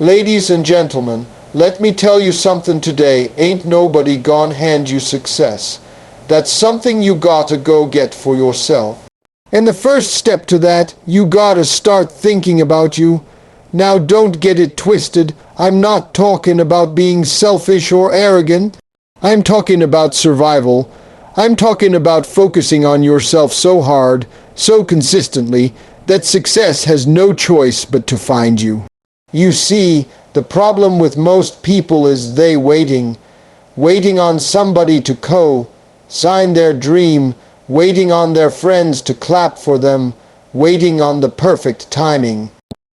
Ladies and gentlemen, let me tell you something today. Ain't nobody gonna hand you success. That's something you gotta go get for yourself. And the first step to that, you gotta start thinking about you. Now don't get it twisted. I'm not talking about being selfish or arrogant. I'm talking about survival. I'm talking about focusing on yourself so hard, so consistently, that success has no choice but to find you. You see, the problem with most people is they waiting on somebody to sign their dream, waiting on their friends to clap for them, waiting on the perfect timing.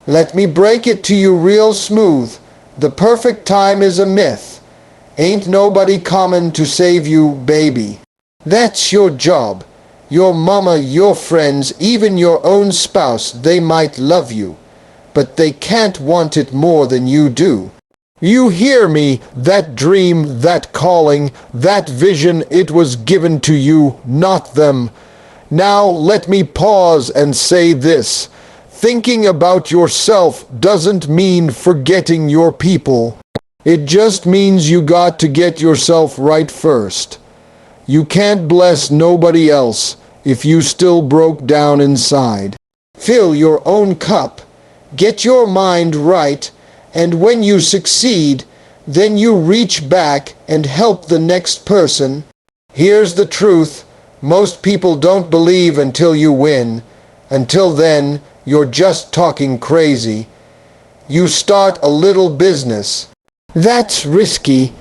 Let me break it to you real smooth. The perfect time is a myth. Ain't nobody coming to save you, baby. That's your job. Your mama, your friends, even your own spouse, they might love you, but they can't want it more than you do. You hear me? That dream, that calling, that vision, it was given to you, not them. Now let me pause and say this. Thinking about yourself doesn't mean forgetting your people. It just means you got to get yourself right first. You can't bless nobody else if you still broke down inside. Fill your own cup. Get your mind right, and when you succeed, then you reach back and help the next person. Here's the truth. Most people don't believe until you win. Until then, you're just talking crazy. You start a little business. That's risky.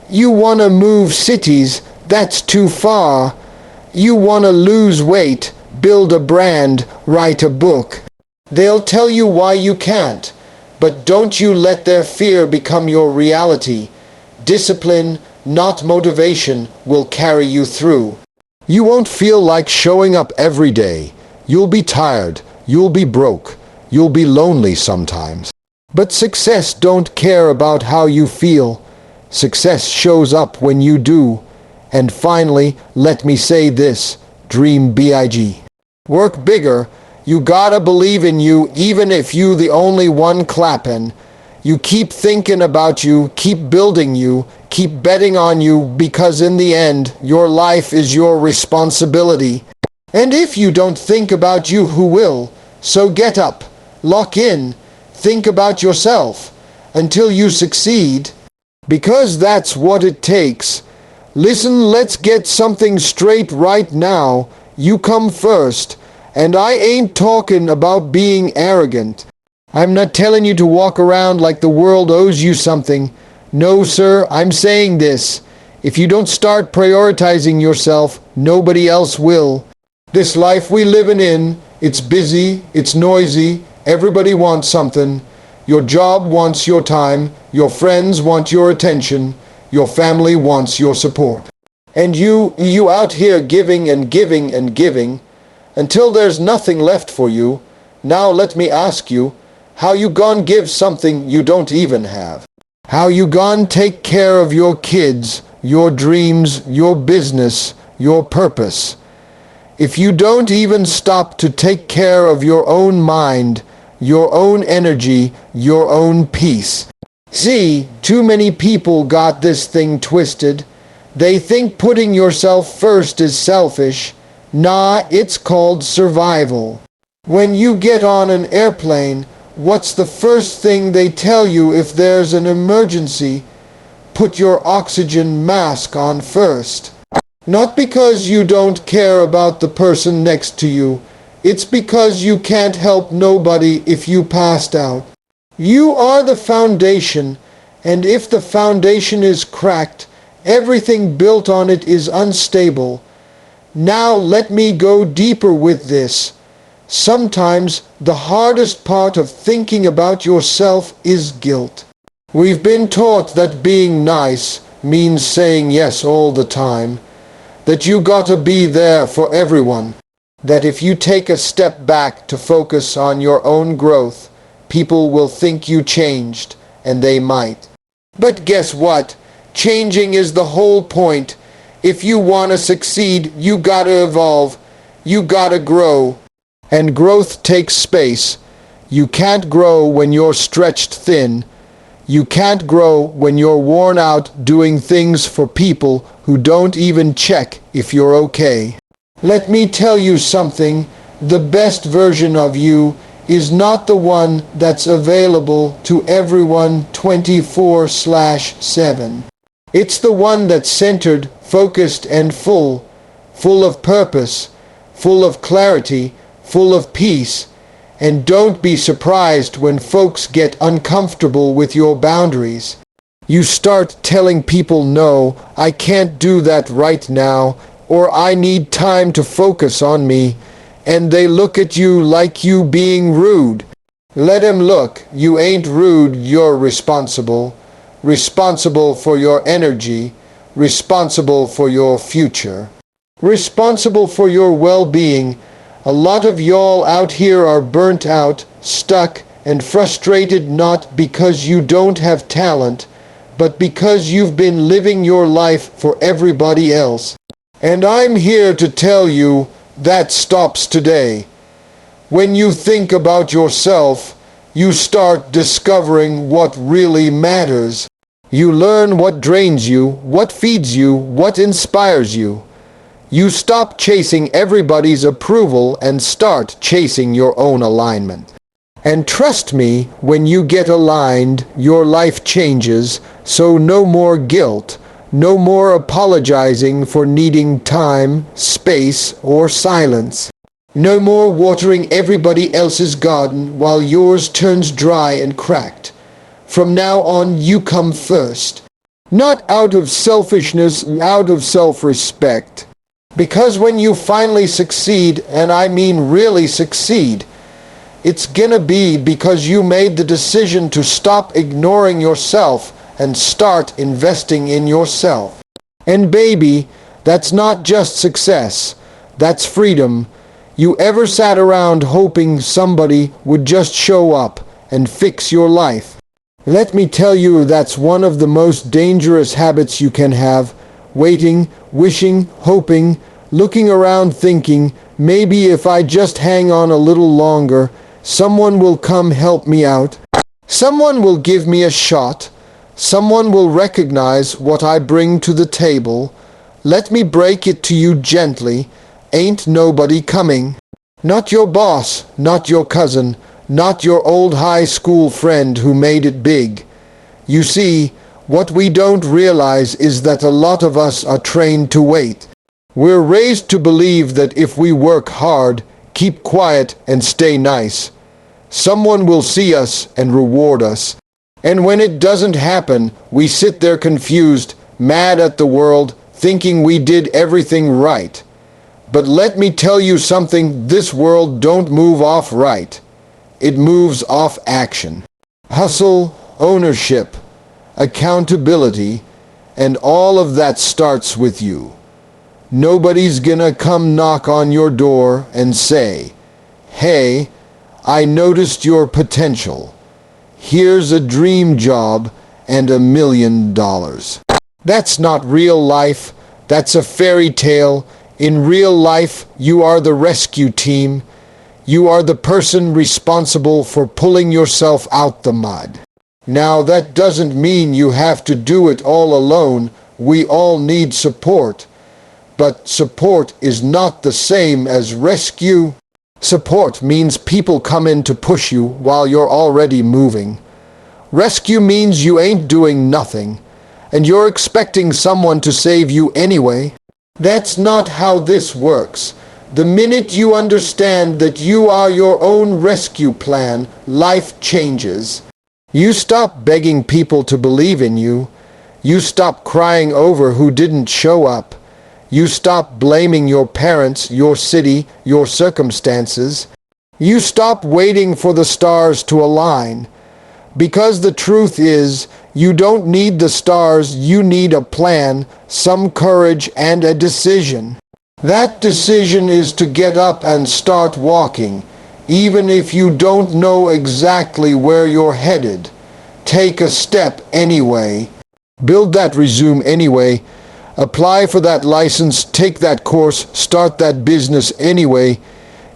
You want to move cities. That's too far. You want to lose weight, build a brand, write a book. They'll tell you why you can't, but don't you let their fear become your reality. Discipline, not motivation, will carry you through. You won't feel like showing up every day. You'll be tired. You'll be broke. You'll be lonely sometimes. But success don't care about how you feel. Success shows up when you do. And finally, let me say this, dream big. Work bigger. You gotta believe in you even if you the only one clapping. You keep thinking about you, keep building you, keep betting on you, because in the end, your life is your responsibility. And if you don't think about you, who will? So get up, lock in, think about yourself until you succeed, because that's what it takes. Listen, let's get something straight right now. You come first. And I ain't talking about being arrogant. I'm not telling you to walk around like the world owes you something. No, sir, I'm saying this. If you don't start prioritizing yourself, nobody else will. This life we living in, it's busy, it's noisy, everybody wants something. Your job wants your time, your friends want your attention, your family wants your support. And you out here giving and giving and giving, until there's nothing left for you. Now let me ask you, how you gon' give something you don't even have? How you gon' take care of your kids, your dreams, your business, your purpose? If you don't even stop to take care of your own mind, your own energy, your own peace. See, too many people got this thing twisted. They think putting yourself first is selfish. Nah, it's called survival. When you get on an airplane, what's the first thing they tell you if there's an emergency? Put your oxygen mask on first. Not because you don't care about the person next to you. It's because you can't help nobody if you passed out. You are the foundation, and if the foundation is cracked, everything built on it is unstable. Now let me go deeper with this. Sometimes the hardest part of thinking about yourself is guilt. We've been taught that being nice means saying yes all the time, that you gotta be there for everyone, that if you take a step back to focus on your own growth, people will think you changed, and they might. But guess what? Changing is the whole point. If you want to succeed, you gotta evolve. You gotta grow. And growth takes space. You can't grow when you're stretched thin. You can't grow when you're worn out doing things for people who don't even check if you're okay. Let me tell you something. The best version of you is not the one that's available to everyone 24/7. It's the one that's centered, focused, and full of purpose, full of clarity, full of peace. And don't be surprised when folks get uncomfortable with your boundaries. You start telling people, no, I can't do that right now, or I need time to focus on me, and they look at you like you being rude. Let 'em look. You ain't rude, you're responsible. Responsible for your energy, responsible for your future, responsible for your well-being. A lot of y'all out here are burnt out, stuck, and frustrated not because you don't have talent, but because you've been living your life for everybody else. And I'm here to tell you that stops today. When you think about yourself, you start discovering what really matters. You learn what drains you, what feeds you, what inspires you. You stop chasing everybody's approval and start chasing your own alignment. And trust me, when you get aligned, your life changes, so no more guilt, no more apologizing for needing time, space, or silence. No more watering everybody else's garden while yours turns dry and cracked. From now on, you come first. Not out of selfishness, out of self-respect. Because when you finally succeed, and I mean really succeed, it's gonna be because you made the decision to stop ignoring yourself and start investing in yourself. And baby, that's not just success, that's freedom. You ever sat around hoping somebody would just show up and fix your life? Let me tell you, that's one of the most dangerous habits you can have. Waiting, wishing, hoping, looking around thinking, maybe if I just hang on a little longer, someone will come help me out. Someone will give me a shot. Someone will recognize what I bring to the table. Let me break it to you gently. Ain't nobody coming. Not your boss, not your cousin, not your old high school friend who made it big. You see, what we don't realize is that a lot of us are trained to wait. We're raised to believe that if we work hard, keep quiet, and stay nice, someone will see us and reward us. And when it doesn't happen, we sit there confused, mad at the world, thinking we did everything right. But let me tell you something, this world don't move off right. It moves off action. Hustle, ownership, accountability, and all of that starts with you. Nobody's gonna come knock on your door and say, hey, I noticed your potential. Here's a dream job and $1 million. That's not real life. That's a fairy tale. In real life, you are the rescue team. You are the person responsible for pulling yourself out the mud. Now, that doesn't mean you have to do it all alone. We all need support. But support is not the same as rescue. Support means people come in to push you while you're already moving. Rescue means you ain't doing nothing, and you're expecting someone to save you anyway. That's not how this works. The minute you understand that you are your own rescue plan, life changes. You stop begging people to believe in you. You stop crying over who didn't show up. You stop blaming your parents, your city, your circumstances. You stop waiting for the stars to align. Because the truth is, you don't need the stars, you need a plan, some courage, and a decision. That decision is to get up and start walking, even if you don't know exactly where you're headed. Take a step anyway. Build that resume anyway. Apply for that license, take that course, start that business anyway.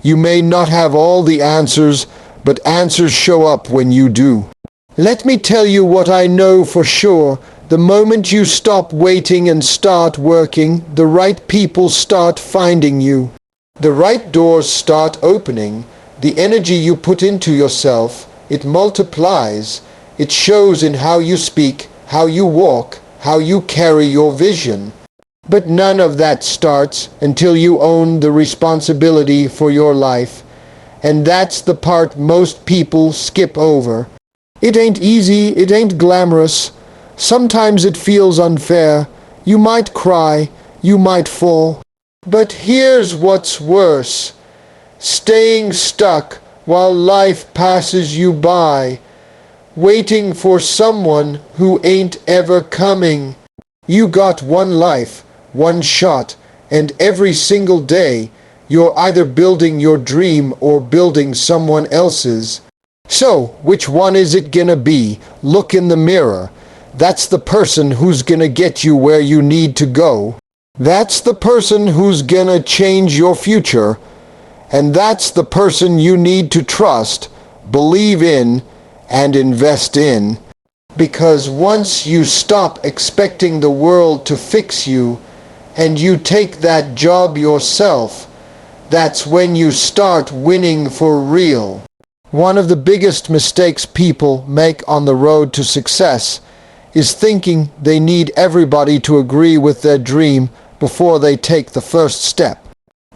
You may not have all the answers, but answers show up when you do. Let me tell you what I know for sure. The moment you stop waiting and start working, the right people start finding you. The right doors start opening. The energy you put into yourself, it multiplies. It shows in how you speak, how you walk, how you carry your vision. But none of that starts until you own the responsibility for your life. And that's the part most people skip over. It ain't easy, it ain't glamorous. Sometimes it feels unfair. You might cry, you might fall. But here's what's worse. Staying stuck while life passes you by. Waiting for someone who ain't ever coming. You got one life, one shot, and every single day you're either building your dream or building someone else's. So, which one is it gonna be? Look in the mirror. That's the person who's gonna get you where you need to go. That's the person who's gonna change your future. And that's the person you need to trust, believe in, and invest in. Because once you stop expecting the world to fix you, and you take that job yourself, that's when you start winning for real. One of the biggest mistakes people make on the road to success is thinking they need everybody to agree with their dream before they take the first step.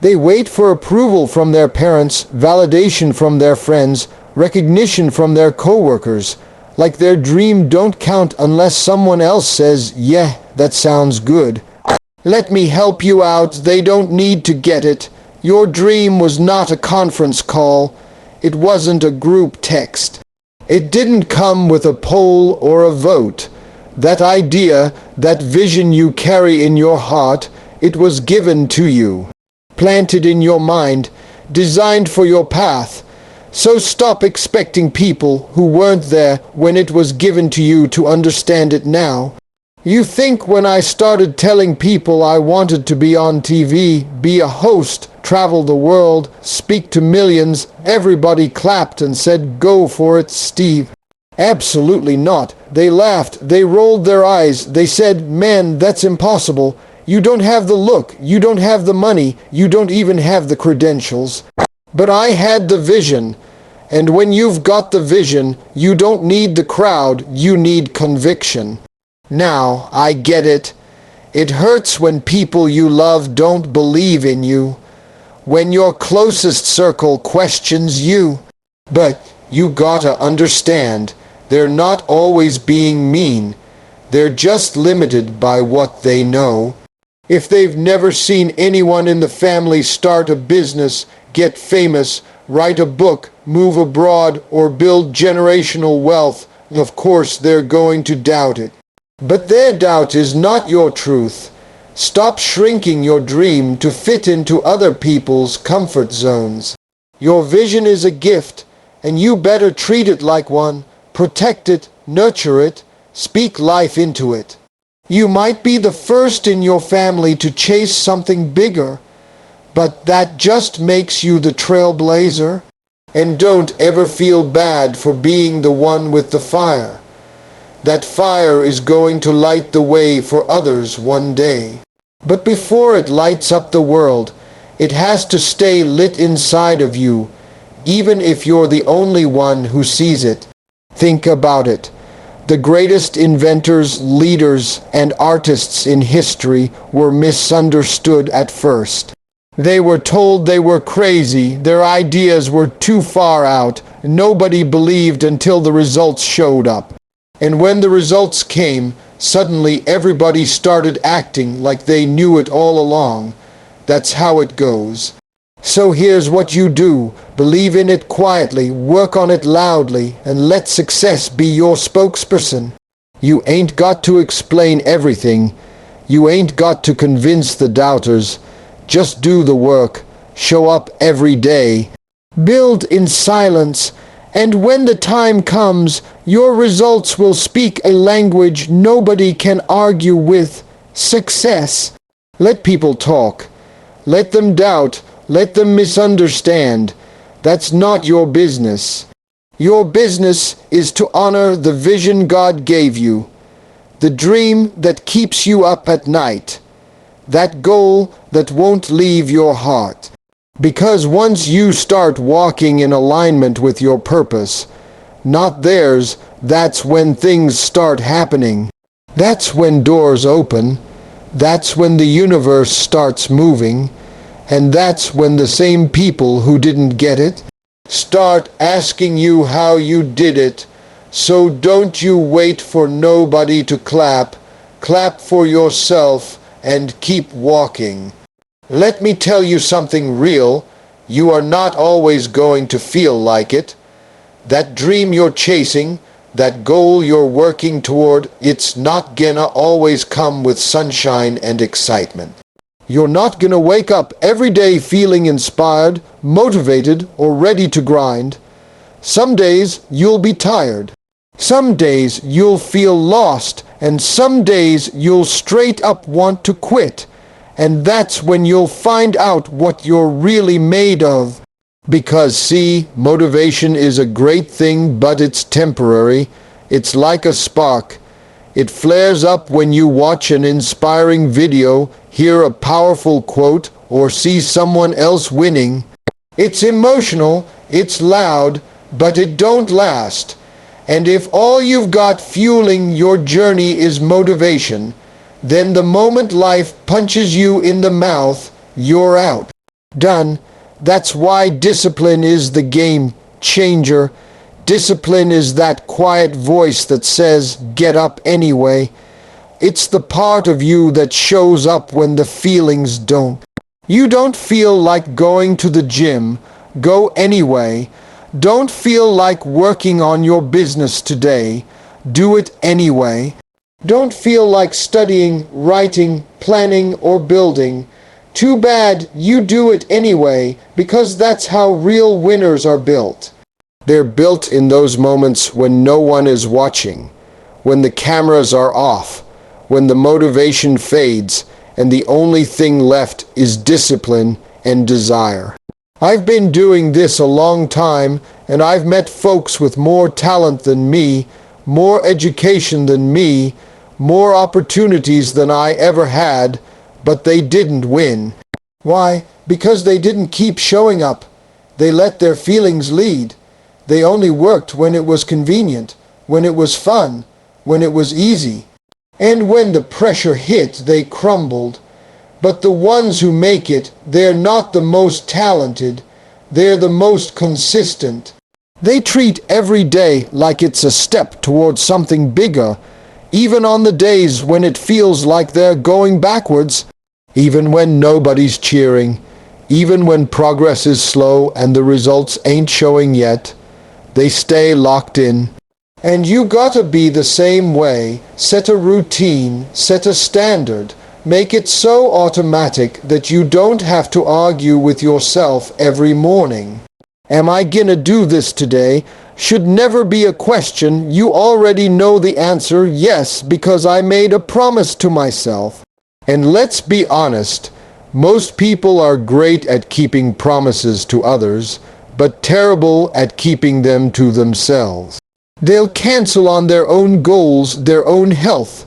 They wait for approval from their parents, validation from their friends, recognition from their coworkers, like their dream don't count unless someone else says, "Yeah, that sounds good." Let me help you out, they don't need to get it. Your dream was not a conference call. It wasn't a group text. It didn't come with a poll or a vote. That idea, that vision you carry in your heart, it was given to you, planted in your mind, designed for your path. So stop expecting people who weren't there when it was given to you to understand it now. You think when I started telling people I wanted to be on TV, be a host, travel the world, speak to millions, everybody clapped and said, "Go for it, Steve"? Absolutely not. They laughed, they rolled their eyes, they said, "Man, that's impossible. You don't have the look, you don't have the money, you don't even have the credentials." But I had the vision. And when you've got the vision, you don't need the crowd, you need conviction. Now, I get it. It hurts when people you love don't believe in you. When your closest circle questions you. But you gotta understand, they're not always being mean. They're just limited by what they know. If they've never seen anyone in the family start a business, get famous, write a book, move abroad, or build generational wealth, of course they're going to doubt it. But their doubt is not your truth. Stop shrinking your dream to fit into other people's comfort zones. Your vision is a gift, and you better treat it like one. Protect it, nurture it, speak life into it. You might be the first in your family to chase something bigger, but that just makes you the trailblazer. And don't ever feel bad for being the one with the fire. That fire is going to light the way for others one day. But before it lights up the world, it has to stay lit inside of you, even if you're the only one who sees it. Think about it. The greatest inventors, leaders, and artists in history were misunderstood at first. They were told they were crazy, their ideas were too far out, nobody believed until the results showed up. And when the results came, suddenly everybody started acting like they knew it all along. That's how it goes. So here's what you do. Believe in it quietly, work on it loudly, and let success be your spokesperson. You ain't got to explain everything. You ain't got to convince the doubters. Just do the work. Show up every day. Build in silence. And when the time comes, your results will speak a language nobody can argue with. Success. Let people talk. Let them doubt. Let them misunderstand. That's not your business. Your business is to honor the vision God gave you, the dream that keeps you up at night, that goal that won't leave your heart. Because once you start walking in alignment with your purpose, not theirs, that's when things start happening. That's when doors open. That's when the universe starts moving. And that's when the same people who didn't get it start asking you how you did it. So don't you wait for nobody to clap. Clap for yourself and keep walking. Let me tell you something real. You are not always going to feel like it. That dream you're chasing, that goal you're working toward, it's not gonna always come with sunshine and excitement. You're not gonna wake up every day feeling inspired, motivated, or ready to grind. Some days you'll be tired. Some days you'll feel lost, and some days you'll straight up want to quit. And that's when you'll find out what you're really made of. Because see, motivation is a great thing, but it's temporary. It's like a spark. It flares up when you watch an inspiring video, hear a powerful quote, or see someone else winning. It's emotional, it's loud, but it don't last. And if all you've got fueling your journey is motivation, then the moment life punches you in the mouth, you're out. Done. That's why discipline is the game changer. Discipline is that quiet voice that says, get up anyway. It's the part of you that shows up when the feelings don't. You don't feel like going to the gym. Go anyway. Don't feel like working on your business today. Do it anyway. Don't feel like studying, writing, planning, or building. Too bad, you do it anyway, because that's how real winners are built. They're built in those moments when no one is watching, when the cameras are off, when the motivation fades, and the only thing left is discipline and desire. I've been doing this a long time, and I've met folks with more talent than me, more education than me, more opportunities than I ever had, but they didn't win. Why? Because they didn't keep showing up. They let their feelings lead. They only worked when it was convenient, when it was fun, when it was easy. And when the pressure hit, they crumbled. But the ones who make it, they're not the most talented. They're the most consistent. They treat every day like it's a step towards something bigger, even on the days when it feels like they're going backwards, even when nobody's cheering, even when progress is slow and the results ain't showing yet. They stay locked in. And you gotta be the same way. Set a routine, set a standard. Make it so automatic that you don't have to argue with yourself every morning. Am I gonna do this today? Should never be a question. You already know the answer, yes, because I made a promise to myself. And let's be honest, most people are great at keeping promises to others, but terrible at keeping them to themselves. They'll cancel on their own goals, their own health,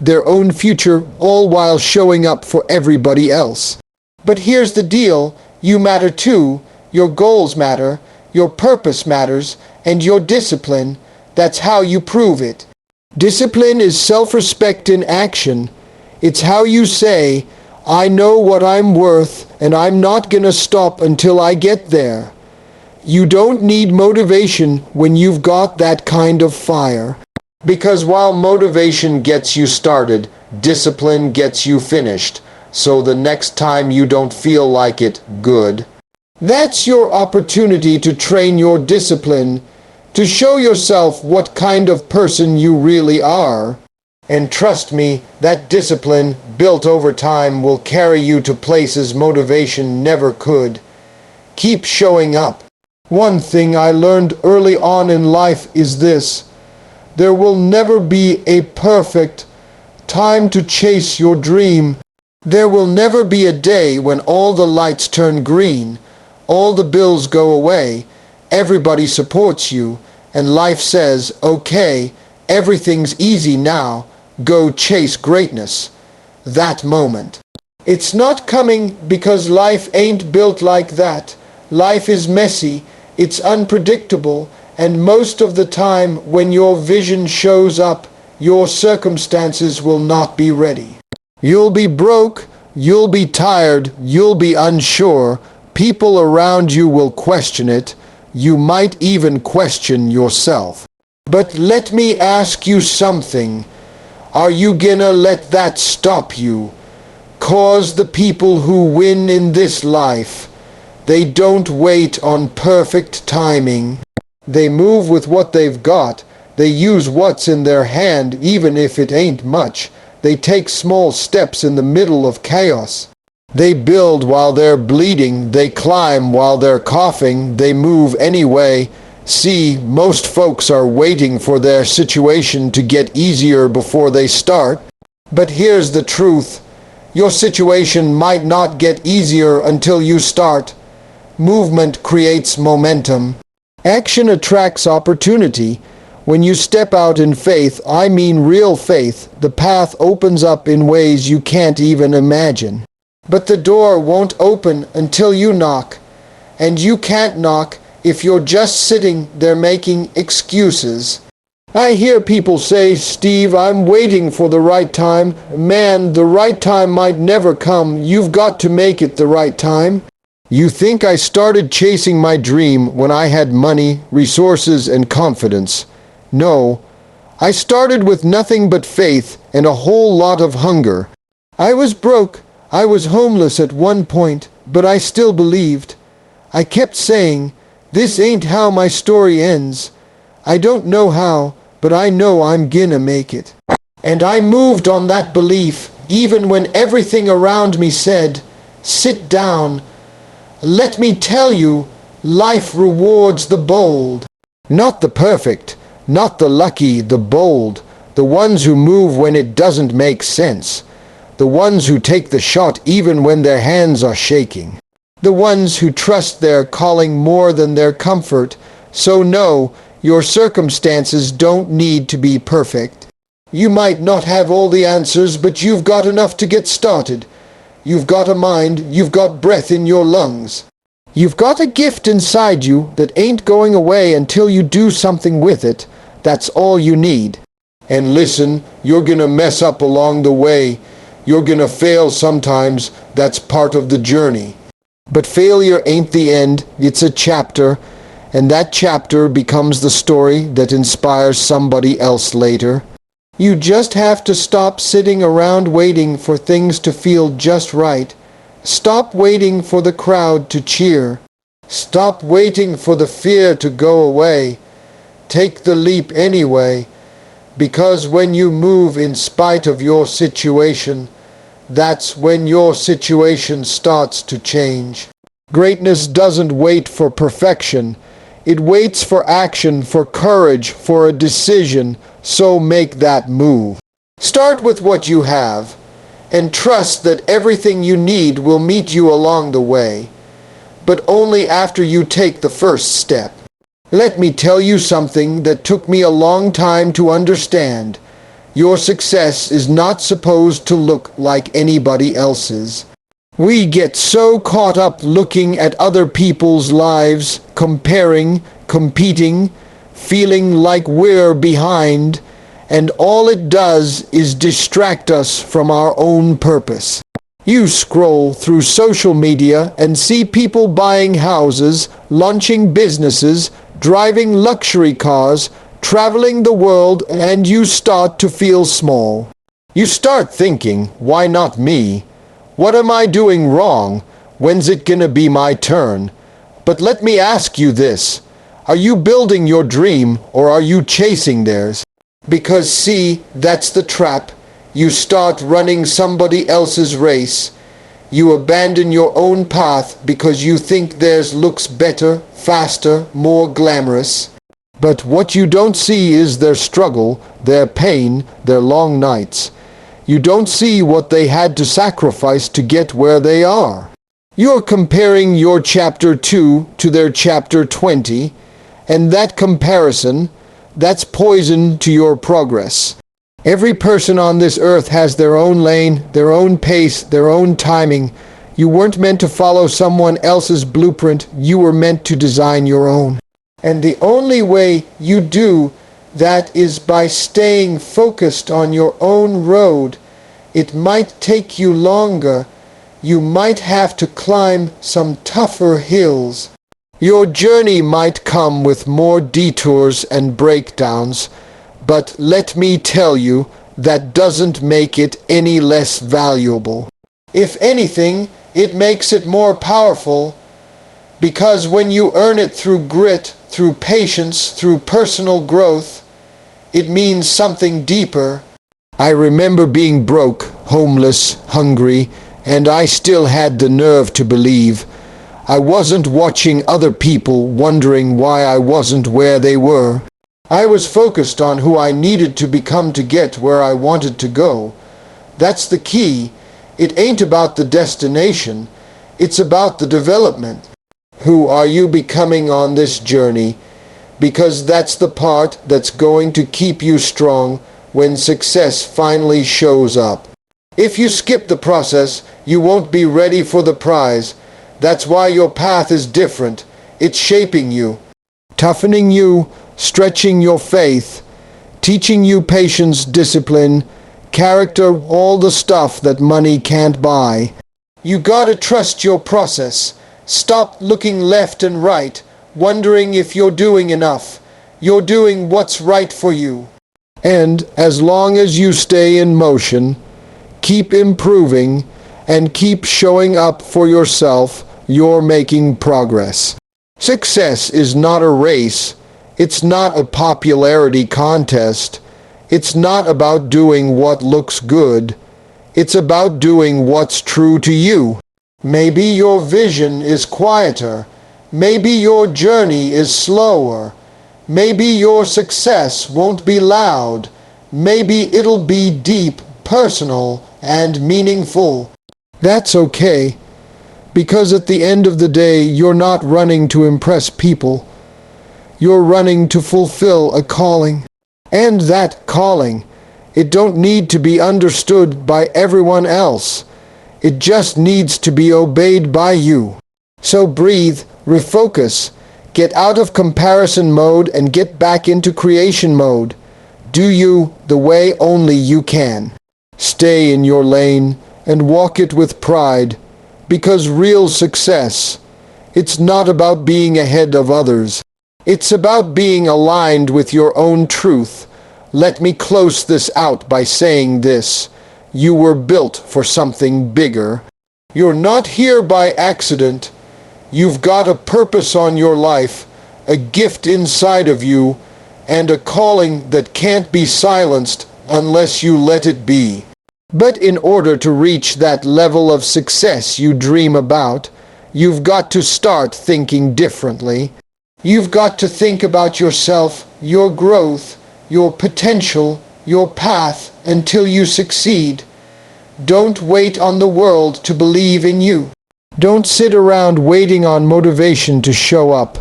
their own future, all while showing up for everybody else. But here's the deal, you matter too, your goals matter, your purpose matters, and your discipline, that's how you prove it. Discipline is self-respect in action. It's how you say, I know what I'm worth, and I'm not gonna stop until I get there. You don't need motivation when you've got that kind of fire. Because while motivation gets you started, discipline gets you finished. So the next time you don't feel like it, good. That's your opportunity to train your discipline, to show yourself what kind of person you really are. And trust me, that discipline, built over time, will carry you to places motivation never could. Keep showing up. One thing I learned early on in life is this: there will never be a perfect time to chase your dream. There will never be a day when all the lights turn green, all the bills go away, everybody supports you, and life says, okay, everything's easy now, go chase greatness. That moment. It's not coming because life ain't built like that. Life is messy, it's unpredictable, and most of the time when your vision shows up, your circumstances will not be ready. You'll be broke, you'll be tired, you'll be unsure, people around you will question it, you might even question yourself. But let me ask you something. Are you gonna let that stop you? 'Cause the people who win in this life, they don't wait on perfect timing. They move with what they've got. They use what's in their hand even if it ain't much. They take small steps in the middle of chaos. They build while they're bleeding. They climb while they're coughing. They move anyway. See, most folks are waiting for their situation to get easier before they start. But here's the truth. Your situation might not get easier until you start. Movement creates momentum. Action attracts opportunity. When you step out in faith, I mean real faith, the path opens up in ways you can't even imagine. But the door won't open until you knock. And you can't knock if you're just sitting there making excuses. I hear people say, Steve, I'm waiting for the right time. Man, the right time might never come. You've got to make it the right time. You think I started chasing my dream when I had money, resources, and confidence. No, I started with nothing but faith and a whole lot of hunger. I was broke. I was homeless at one point, but I still believed. I kept saying, this ain't how my story ends. I don't know how, but I know I'm gonna make it. And I moved on that belief, even when everything around me said, sit down. Let me tell you, life rewards the bold. Not the perfect, not the lucky, the bold. The ones who move when it doesn't make sense. The ones who take the shot even when their hands are shaking. The ones who trust their calling more than their comfort. So no, your circumstances don't need to be perfect. You might not have all the answers, but you've got enough to get started. You've got a mind, you've got breath in your lungs. You've got a gift inside you that ain't going away until you do something with it. That's all you need. And listen, you're gonna mess up along the way. You're gonna fail sometimes. That's part of the journey. But failure ain't the end, it's a chapter, and that chapter becomes the story that inspires somebody else later. You just have to stop sitting around waiting for things to feel just right. Stop waiting for the crowd to cheer. Stop waiting for the fear to go away. Take the leap anyway, because when you move in spite of your situation, that's when your situation starts to change. Greatness doesn't wait for perfection. It waits for action, for courage, for a decision. So make that move. Start with what you have, and trust that everything you need will meet you along the way, but only after you take the first step. Let me tell you something that took me a long time to understand. Your success is not supposed to look like anybody else's. We get so caught up looking at other people's lives, comparing, competing, feeling like we're behind, and all it does is distract us from our own purpose. You scroll through social media and see people buying houses, launching businesses, driving luxury cars, traveling the world, and you start to feel small. You start thinking, why not me? What am I doing wrong? When's it gonna be my turn? But let me ask you this. Are you building your dream or are you chasing theirs? Because see, that's the trap. You start running somebody else's race. You abandon your own path because you think theirs looks better, faster, more glamorous. But what you don't see is their struggle, their pain, their long nights. You don't see what they had to sacrifice to get where they are. You're comparing your chapter 2 to their chapter 20, And that comparison, that's poison to your progress. Every person on this earth has their own lane, their own pace, their own timing. You weren't meant to follow someone else's blueprint. You were meant to design your own. And the only way you do that is by staying focused on your own road. It might take you longer. You might have to climb some tougher hills. Your journey might come with more detours and breakdowns, but let me tell you, that doesn't make it any less valuable. If anything, it makes it more powerful, because when you earn it through grit, through patience, through personal growth, it means something deeper. I remember being broke, homeless, hungry, and I still had the nerve to believe. I wasn't watching other people wondering why I wasn't where they were. I was focused on who I needed to become to get where I wanted to go. That's the key. It ain't about the destination. It's about the development. Who are you becoming on this journey? Because that's the part that's going to keep you strong when success finally shows up. If you skip the process, you won't be ready for the prize. That's why your path is different. It's shaping you, toughening you, stretching your faith, teaching you patience, discipline, character, all the stuff that money can't buy. You gotta trust your process. Stop looking left and right, wondering if you're doing enough. You're doing what's right for you. And as long as you stay in motion, keep improving, and keep showing up for yourself, you're making progress. Success is not a race. It's not a popularity contest. It's not about doing what looks good. It's about doing what's true to you. Maybe your vision is quieter. Maybe your journey is slower. Maybe your success won't be loud. Maybe it'll be deep, personal, and meaningful. That's okay, because at the end of the day, you're not running to impress people. You're running to fulfill a calling. And that calling, it don't need to be understood by everyone else. It just needs to be obeyed by you. So breathe, refocus, get out of comparison mode and get back into creation mode. Do you the way only you can. Stay in your lane and walk it with pride, because real success, it's not about being ahead of others. It's about being aligned with your own truth. Let me close this out by saying this. You were built for something bigger. You're not here by accident. You've got a purpose on your life, a gift inside of you, and a calling that can't be silenced unless you let it be. But in order to reach that level of success you dream about, you've got to start thinking differently. You've got to think about yourself, your growth, your potential, your path until you succeed. Don't wait on the world to believe in you. Don't sit around waiting on motivation to show up.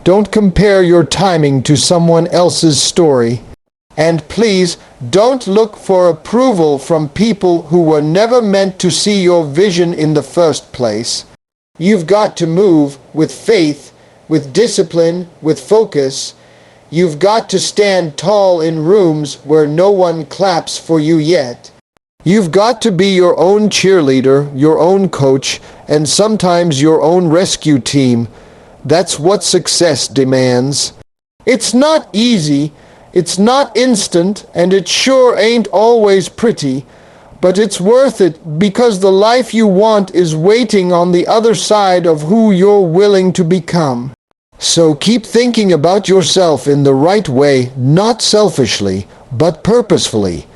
Don't compare your timing to someone else's story. And please, don't look for approval from people who were never meant to see your vision in the first place. You've got to move with faith, with discipline, with focus. You've got to stand tall in rooms where no one claps for you yet. You've got to be your own cheerleader, your own coach, and sometimes your own rescue team. That's what success demands. It's not easy. It's not instant, and it sure ain't always pretty, but it's worth it because the life you want is waiting on the other side of who you're willing to become. So keep thinking about yourself in the right way, not selfishly, but purposefully.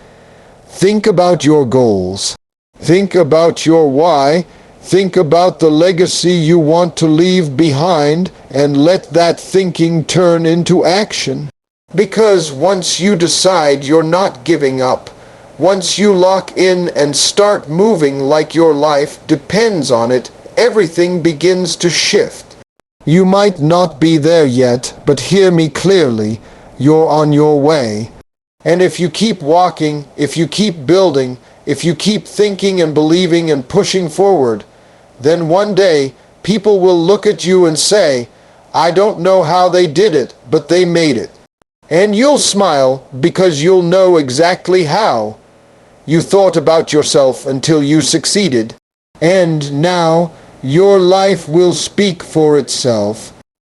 Think about your goals. Think about your why. Think about the legacy you want to leave behind, and let that thinking turn into action. Because once you decide you're not giving up, once you lock in and start moving like your life depends on it, everything begins to shift. You might not be there yet, but hear me clearly. You're on your way. And if you keep walking, if you keep building, if you keep thinking and believing and pushing forward, then one day people will look at you and say, I don't know how they did it, but they made it. And you'll smile because you'll know exactly how. You thought about yourself until you succeeded. And now your life will speak for itself.